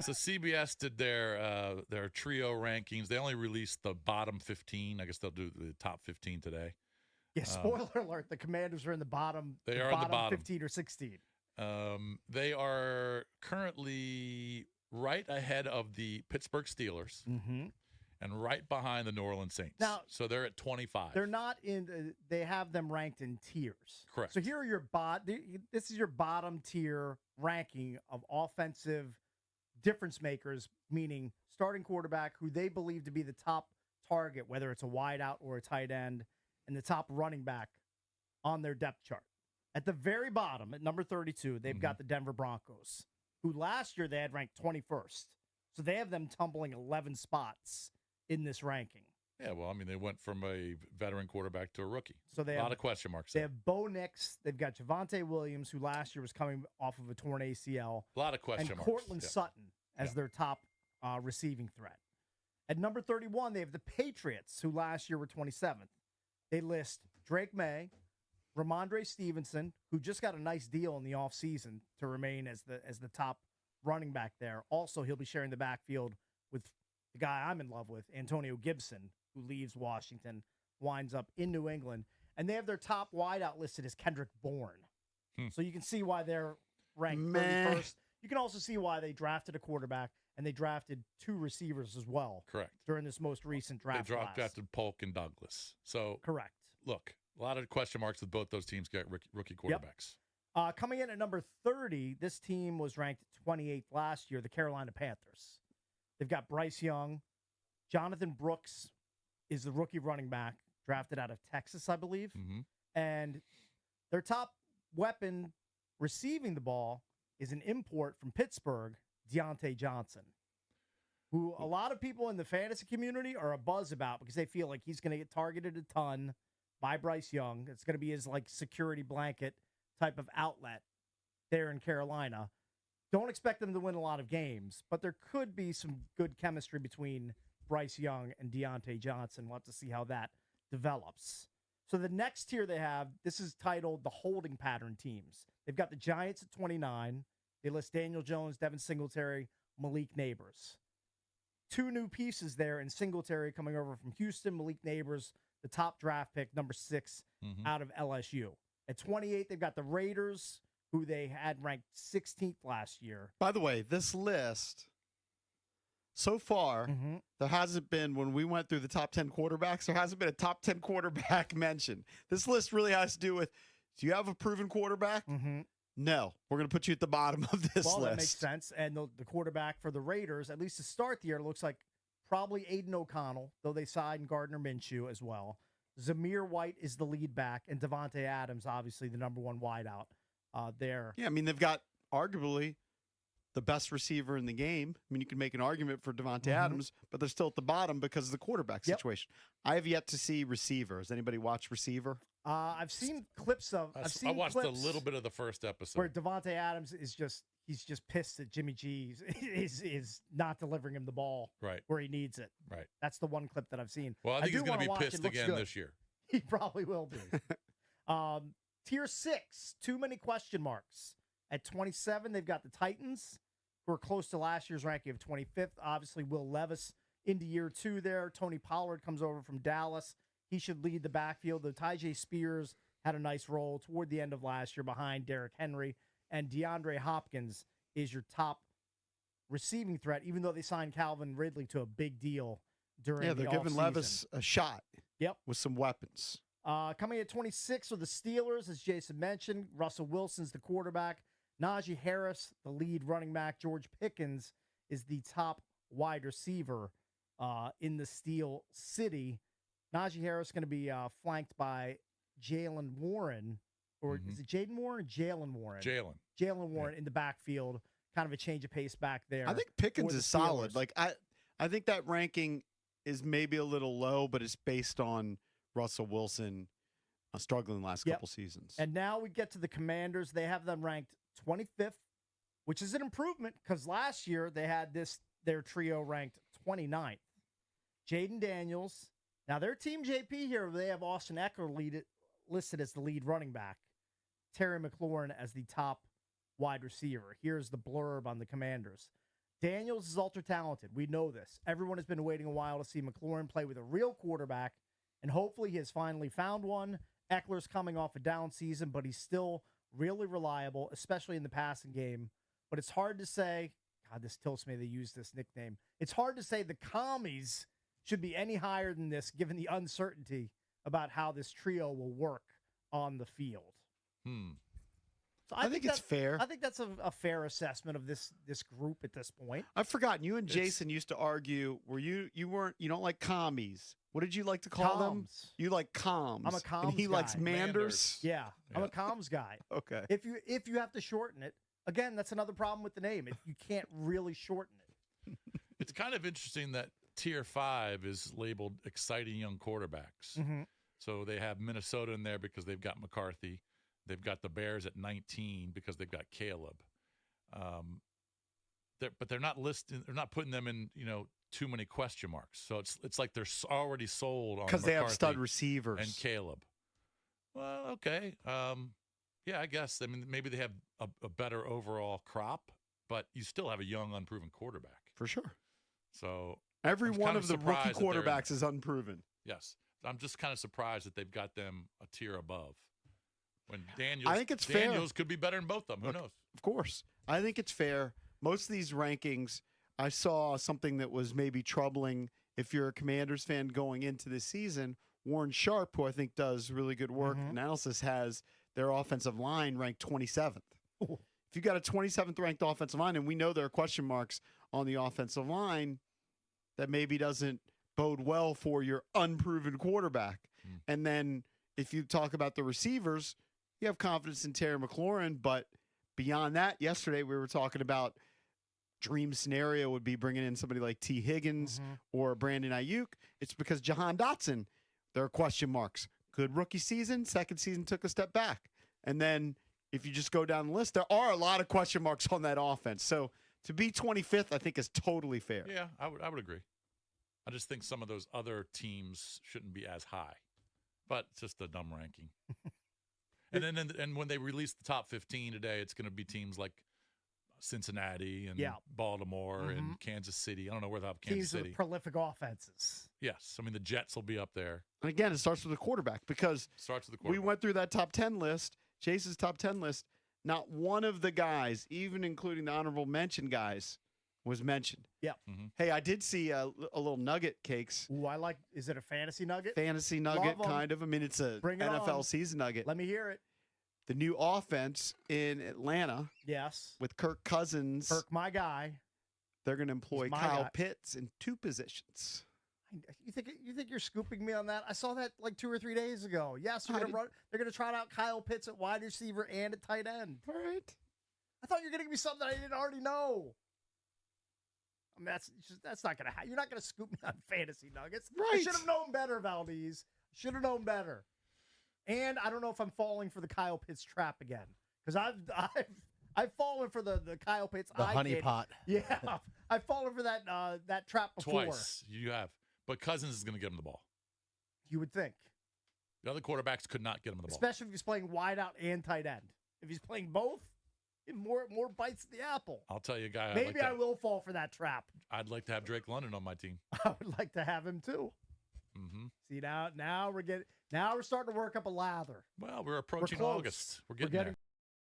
So CBS did their trio rankings. They only released the bottom 15. I guess they'll do the top 15 today. Yeah, spoiler alert, the Commanders are in the bottom. They are in the bottom 15 or 16. They are currently right ahead of the Pittsburgh Steelers and right behind the New Orleans Saints. Now, so they're at 25. They're not in. They have them ranked in tiers. Correct. So here are your This is your bottom tier ranking of offensive difference makers, meaning starting quarterback who they believe to be the top target, whether it's a wideout or a tight end, and the top running back on their depth chart. At the very bottom, at number 32, they've got the Denver Broncos, who last year they had ranked 21st. So they have them tumbling 11 spots in this ranking. Yeah, well, I mean, they went from a veteran quarterback to a rookie. So they a lot have, of question marks. They have Bo Nix. They've got Javonte Williams, who last year was coming off of a torn ACL. A lot of question marks. And marks. Courtland Sutton as their top receiving threat. At number 31, they have the Patriots, who last year were 27th. They list Drake May, Ramondre Stevenson, who just got a nice deal in the offseason to remain as the top running back there. Also, he'll be sharing the backfield with the guy I'm in love with, Antonio Gibson, who leaves Washington, winds up in New England. And they have their top wideout listed as Kendrick Bourne. So you can see why they're ranked 31st. You can also see why they drafted a quarterback and they drafted 2 receivers as well. Correct. During this most recent draft. They drafted Polk and Douglas. So correct. Look, a lot of question marks with both those teams get rookie quarterbacks. Yep. Coming in at number 30, this team was ranked 28th last year, the Carolina Panthers. They've got Bryce Young. Jonathan Brooks is the rookie running back, drafted out of Texas, I believe. And their top weapon receiving the ball is an import from Pittsburgh, Deontay Johnson, who a lot of people in the fantasy community are abuzz about because they feel like he's going to get targeted a ton by Bryce Young. It's going to be his security blanket type of outlet there in Carolina. Don't expect them to win a lot of games, but there could be some good chemistry between Bryce Young and Deontay Johnson. We'll have to see how that develops. So the next tier they have, this is titled the holding pattern teams. They've got the Giants at 29. They list Daniel Jones, Devin Singletary, Malik Neighbors. 2 new pieces there in Singletary coming over from Houston, Malik Neighbors, the top draft pick, number 6 out of LSU. At 28, they've got the Raiders, who they had ranked 16th last year. By the way, this list, so far, there hasn't been, when we went through the top 10 quarterbacks, there hasn't been a top 10 quarterback mentioned. This list really has to do with, do you have a proven quarterback? No. We're going to put you at the bottom of this list. That makes sense. And the quarterback for the Raiders, at least to start the year, looks like probably Aiden O'Connell, though they signed Gardner Minshew as well. Zamir White is the lead back, and Devontae Adams, obviously the number 1 wideout there. Yeah, I mean, they've got arguably the best receiver in the game. I mean, you can make an argument for Devontae Adams, but they're still at the bottom because of the quarterback situation. I have yet to see receiver. Has anybody watched receiver? I've seen clips of. I watched a little bit of the first episode where Devontae Adams is he's just pissed that Jimmy G is not delivering him the ball where he needs it. Right. That's the one clip that I've seen. Well, I think he's going to be pissed again this year. He probably will be. Tier 6, too many question marks. At 27, they've got the Titans, who are close to last year's ranking of 25th. Obviously, Will Levis into year 2 there. Tony Pollard comes over from Dallas. He should lead the backfield. Though Tyjae Spears had a nice role toward the end of last year behind Derrick Henry. And DeAndre Hopkins is your top receiving threat, even though they signed Calvin Ridley to a big deal during the they're giving Levis a shot with some weapons. Coming at 26 are the Steelers, as Jason mentioned. Russell Wilson's the quarterback. Najee Harris, the lead running back. George Pickens is the top wide receiver in the Steel City. Najee Harris going to be flanked by Jaylen Warren. Or is it Jayden Warren or Jaylen Warren? Jaylen Warren in the backfield. Kind of a change of pace back there. I think Pickens is solid. I think that ranking is maybe a little low, but it's based on Russell Wilson struggling the last couple seasons. And now we get to the Commanders. They have them ranked 25th, which is an improvement because last year they had their trio ranked 29th. Jayden Daniels. Now their team JP here, they have Austin Ekeler listed as the lead running back. Terry McLaurin as the top wide receiver. Here's the blurb on the Commanders. Daniels is ultra talented. We know this. Everyone has been waiting a while to see McLaurin play with a real quarterback, and hopefully he has finally found one. Eckler's coming off a down season, but he's still really reliable, especially in the passing game. But it's hard to say, God, this tilts me they use this nickname. It's hard to say the commies should be any higher than this, given the uncertainty about how this trio will work on the field. So I think it's fair. I think that's a fair assessment of this group at this point. I've forgotten. You and Jason used to argue where you don't like commies. What did you like to call them? You like comms. I'm a comms and he guy. likes manders. Yeah, I'm a comms guy. Okay. If you have to shorten it, again, that's another problem with the name. You can't really shorten it. It's kind of interesting that Tier 5 is labeled exciting young quarterbacks. Mm-hmm. So they have Minnesota in there because they've got McCarthy. They've got the Bears at 19 because they've got Caleb. But they're not listing. They're not putting them in, too many question marks. So it's like they're already sold on because they have McCarthy stud receivers and Caleb. Well, okay. Yeah, I guess. I mean, maybe they have a better overall crop, but you still have a young, unproven quarterback. For sure. So every one of of the rookie surprised that they're quarterbacks is unproven. Yes. I'm just kind of surprised that they've got them a tier above. When I think it's fair. Daniels could be better than both of them. Who knows? Of course. I think it's fair. Most of these rankings, I saw something that was maybe troubling if you're a Commanders fan going into this season. Warren Sharp, who I think does really good work, analysis, has their offensive line ranked 27th. Ooh. If you got a 27th ranked offensive line, and we know there are question marks on the offensive line, that maybe doesn't bode well for your unproven quarterback. And then if you talk about the receivers, you have confidence in Terry McLaurin, but beyond that, yesterday we were talking about dream scenario would be bringing in somebody like T. Higgins or Brandon Ayuk. It's because Jahan Dotson, there are question marks. Good rookie season, second season took a step back. And then if you just go down the list, there are a lot of question marks on that offense. So to be 25th, I think is totally fair. Yeah, I would agree. I just think some of those other teams shouldn't be as high, but it's just a dumb ranking. And when they release the top 15 today, it's going to be teams like Cincinnati and Baltimore and Kansas City. I don't know where they'll have Kansas City. Teams with prolific offenses. Yes. I mean, the Jets will be up there. And again, it starts with the quarterback because we went through that top 10 list, Chase's top 10 list. Not one of the guys, even including the honorable mention guys, was mentioned. Yeah. Hey, I did see a little nugget, Cakes. Ooh, is it a fantasy nugget? Fantasy nugget, kind of. I mean, it's a NFL season nugget. Let me hear it. The new offense in Atlanta. Yes. With Kirk Cousins. Kirk, my guy. They're going to employ Kyle Pitts in 2 positions. You think you're scooping me on that? I saw that like 2 or 3 days ago. Yes, they're going to try out Kyle Pitts at wide receiver and at tight end. All right. I thought you were going to give me something I didn't already know. I mean, that's not going to happen. You're not going to scoop me on fantasy nuggets. Right. I should have known better, Valdez. Should have known better. And I don't know if I'm falling for the Kyle Pitts trap again, because I've fallen for the Kyle Pitts. The honeypot. Yeah, I've fallen for that trap before. Twice you have, but Cousins is going to get him the ball. You would think. The other quarterbacks could not get him the ball, especially if he's playing wide out and tight end. If he's playing both, more bites at the apple. I'll tell you, a guy. Maybe I will fall for that trap. I'd like to have Drake London on my team. I would like to have him too. See, now we're starting to work up a lather. Well, we're approaching August. We're getting there.